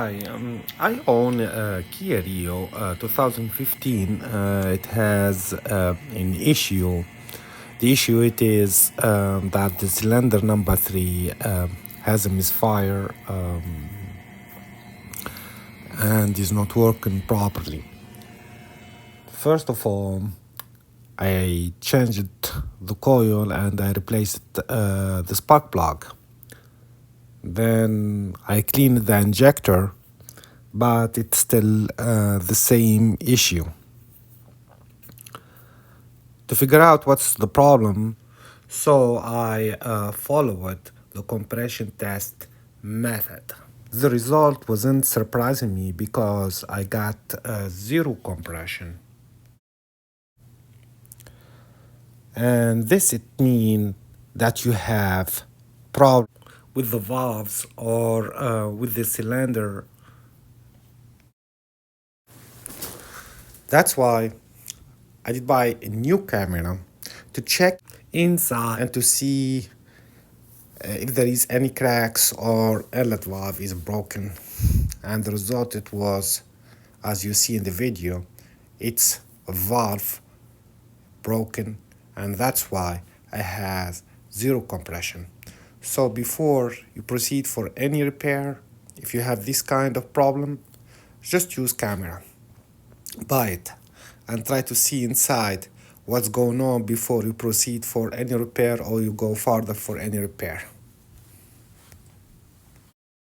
Hi, I own a Kia Rio 2015. It has an issue. The issue it is that the cylinder number three has a misfire and is not working properly. First of all, I changed the coil and I replaced the spark plug. Then I cleaned the injector, but it's still the same issue. To figure out what's the problem, so I followed the compression test method. The result wasn't surprising me because I got zero compression. And this it means that you have problem with the valves or with the cylinder. That's why I did buy a new camera to check inside and to see if there is any cracks or inlet valve is broken. And the result it was, as you see in the video, it's a valve broken, and that's why I have zero compression. So before you proceed for any repair, if you have this kind of problem, just use camera. Buy it and try to see inside what's going on before you proceed for any repair or you go further for any repair.